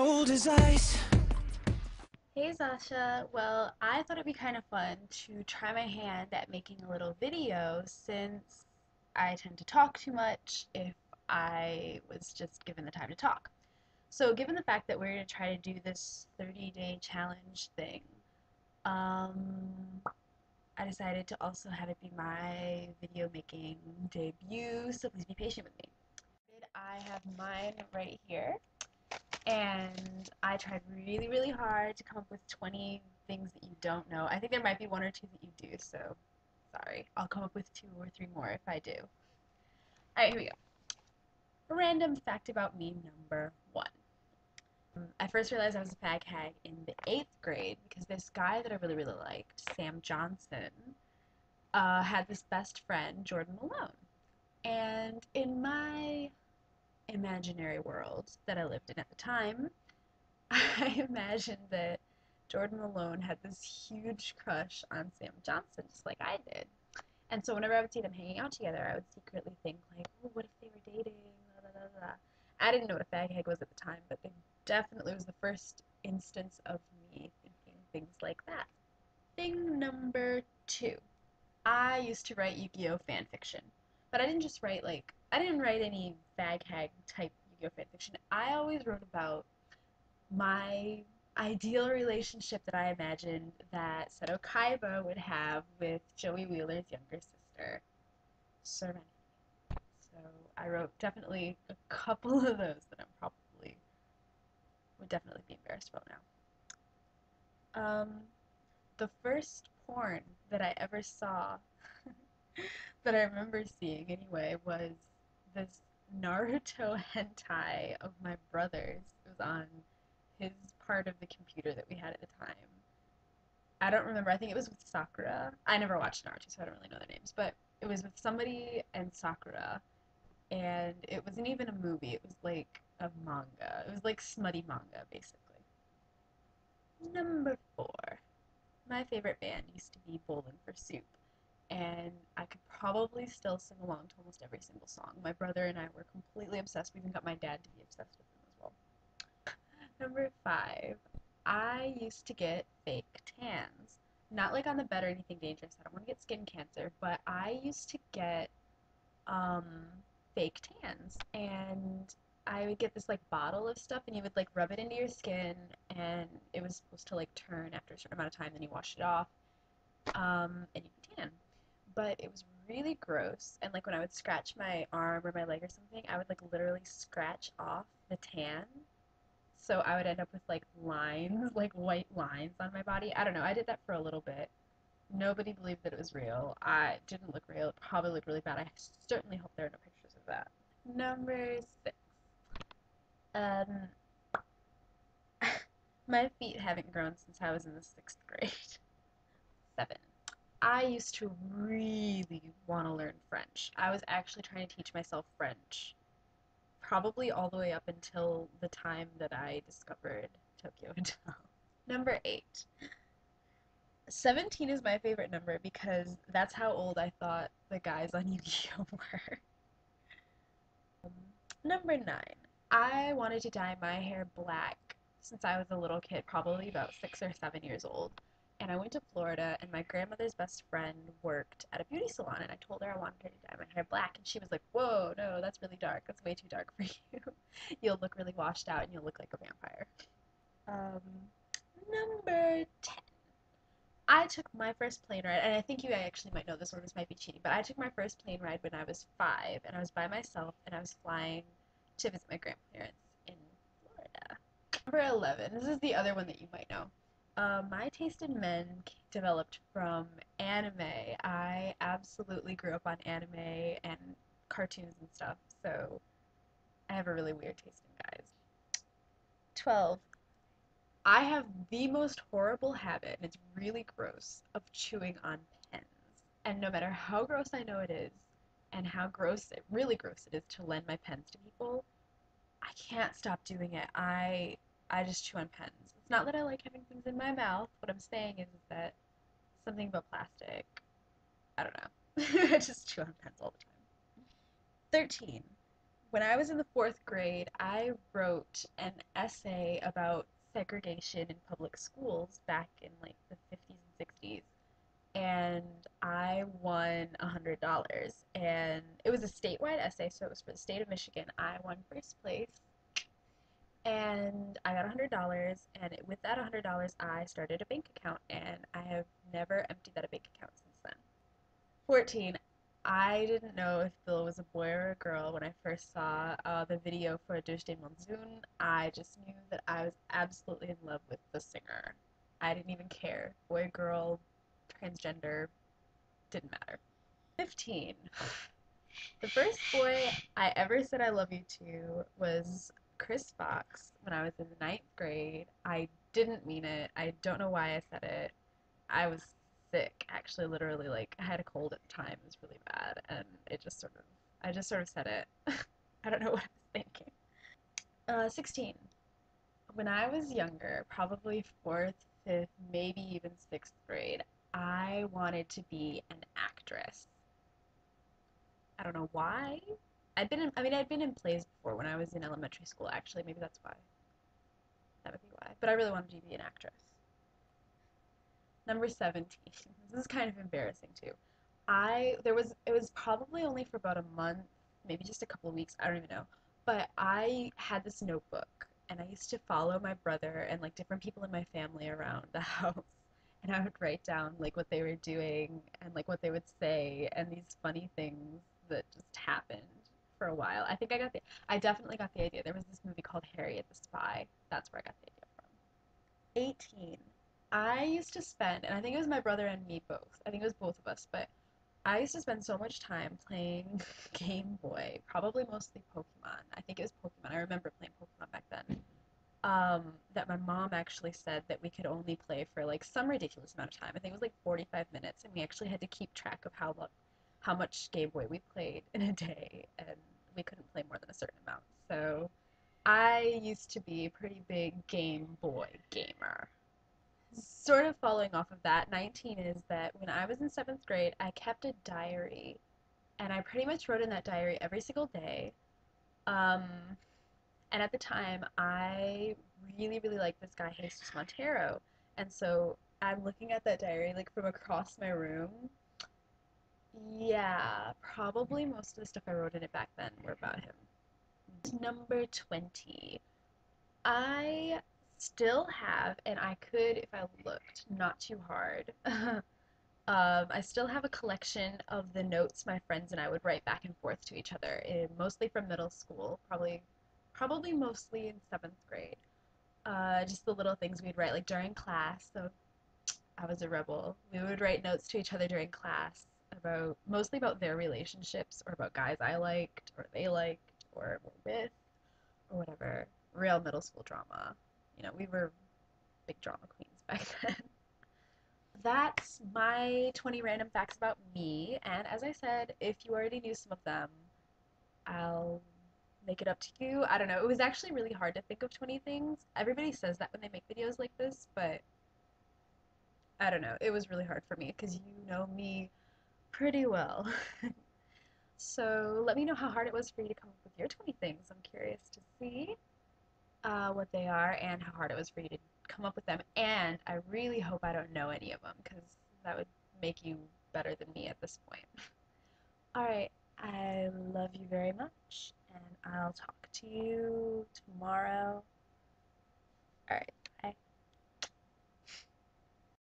cold as ice. Hey Sasha, well, I thought it'd be kind of fun to try my hand at making a little video since I tend to talk too much if I was just given the time to talk. So, given the fact that we're going to try to do this 30-day challenge thing, um, I decided to also have it be my video making debut, so please be patient with me. I have mine right here. And I tried really, really hard to come up with 20 things that you don't know. I think there might be one or two that you do, so sorry. I'll come up with 2 or 3 more if I do. Alright, here we go. Random fact about me number 1. I first realized I was a fag hag in the 8th grade because this guy that I really, really liked, Sam Johnson, had this best friend, Jordan Malone. And in my imaginary world that I lived in at the time, I imagined that Jordan Malone had this huge crush on Sam Johnson, just like I did. And so whenever I would see them hanging out together, I would secretly think like, oh, what if they were dating? Blah, blah, blah, blah. I didn't know what a fag hag was at the time, but it definitely was the first instance of me thinking things like that. Thing number 2. I used to write Yu-Gi-Oh fan fiction, but I didn't write any fag hag type Yu-Gi-Oh fan fiction. I always wrote about my ideal relationship that I imagined that Seto Kaiba would have with Joey Wheeler's younger sister, Serena. So I wrote definitely a couple of those that I'm probably would definitely be embarrassed about now. The first porn that I ever saw that I remember seeing anyway was this Naruto hentai of my brother's. It was on his part of the computer that we had at the time. I don't remember. I think it was with Sakura. I never watched Naruto, so I don't really know their names. But it was with somebody and Sakura, and it wasn't even a movie. It was like a manga. It was like smutty manga, basically. Number 4. My favorite band used to be Bowling for Soup, and I could probably still sing along to almost every single song. My brother and I were completely obsessed. We even got my dad to be obsessed with them as well. Number 5. I used to get fake tans. Not like on the bed or anything dangerous. I don't want to get skin cancer, but I used to get um, fake tans. And I would get this like bottle of stuff and you would like rub it into your skin and it was supposed to like turn after a certain amount of time, then you wash it off, and you can tan. But it was really gross. And like when I would scratch my arm or my leg or something, I would like literally scratch off the tan, so I would end up with like lines, like white lines on my body. I don't know. I did that for a little bit. Nobody believed that it was real. I didn't look real. It probably looked really bad. I certainly hope there are no pictures of that. Number 6. Um, my feet haven't grown since I was in the 6th grade. 7. I used to really want to learn French. I was actually trying to teach myself French, probably all the way up until the time that I discovered Tokyo Hotel. Number 8. 17 is my favorite number because that's how old I thought the guys on Yu-Gi-Oh were. Number 9. I wanted to dye my hair black since I was a little kid, probably about 6 or 7 years old. And I went to Florida, and my grandmother's best friend worked at a beauty salon, and I told her I wanted her to dye my hair black, and she was like, "Whoa, no, that's really dark. That's way too dark for you. You'll look really washed out, and you'll look like a vampire." Um, Number 10. I took my first plane ride, and I think you actually might know this one, this might be cheating, but I took my first plane ride when I was 5, and I was by myself, and I was flying to visit my grandparents in Florida. Number 11, this is the other one that you might know. My taste in men developed from anime. I absolutely grew up on anime and cartoons and stuff, so I have a really weird taste in guys. 12. I have the most horrible habit, and it's really gross, of chewing on pens. And no matter how gross I know it is, and how really gross it is to lend my pens to people, I can't stop doing it. I just chew on pens. It's not that I like having things in my mouth. What I'm saying is that something about plastic. I don't know. I just chew on pens all the time. 13. When I was in the fourth grade, I wrote an essay about segregation in public schools back in like the 50s and 60s. And I won $100. And it was a statewide essay, so it was for the state of Michigan. I won first place, and I got $100. And with that $100, I started a bank account, and I have never emptied that bank account since then. 14. I didn't know if Bill was a boy or a girl when I first saw the video for Durch den Monsoon. I just knew that I was absolutely in love with the singer. I didn't even care. Boy, girl, transgender, didn't matter. 15. The first boy I ever said I love you to was Chris Fox when I was in the ninth grade. I didn't mean it. I don't know why I said it. I was sick, actually, literally, like, I had a cold at the time. It was really bad, and I just sort of said it. I don't know what I was thinking. 16. When I was younger, probably fourth, fifth, maybe even sixth grade, I wanted to be an actress. I don't know why. I'd been in plays before when I was in elementary school, actually. Maybe that's why. That would be why. But I really wanted to be an actress. Number 17. This is kind of embarrassing too. It was probably only for about a month, maybe just a couple of weeks, I don't even know. But I had this notebook and I used to follow my brother and like different people in my family around the house. And I would write down like what they were doing and like what they would say and these funny things that just happened for a while. I definitely got the idea. There was this movie called Harriet the Spy. That's where I got the idea from. 18. I used to spend, and I think it was my brother and me both. I think it was both of us, but I used to spend so much time playing Game Boy, probably mostly Pokemon. I think it was Pokemon. I remember playing Pokemon back then. That my mom actually said that we could only play for like some ridiculous amount of time. I think it was like 45 minutes, and we actually had to keep track of how much Game Boy we played in a day, and we couldn't play more than a certain amount. So I used to be a pretty big Game Boy gamer. Sort of following off of that, 19 is that when I was in seventh grade, I kept a diary, and I pretty much wrote in that diary every single day. Um, and at the time, I really, really liked this guy, Jesus Montero. And so I'm looking at that diary like from across my room. Yeah, probably most of the stuff I wrote in it back then were about him. Number 20. I still have, and I could if I looked not too hard. I still have a collection of the notes my friends and I would write back and forth to each other, mostly from middle school, probably mostly in seventh grade. Just the little things we'd write like during class. So I was a rebel. We would write notes to each other during class about mostly about their relationships or about guys I liked or they liked or were with or whatever. Real middle school drama. We were big drama queens back then. That's my 20 random facts about me. And as I said, if you already knew some of them, I'll make it up to you. I don't know. It was actually really hard to think of 20 things. Everybody says that when they make videos like this, but I don't know. It was really hard for me because you know me pretty well. So let me know how hard it was for you to come up with your 20 things. I'm curious to see what they are and how hard it was for you to come up with them. And I really hope I don't know any of them because that would make you better than me at this point. All right, I love you very much, and I'll talk to you tomorrow. All right.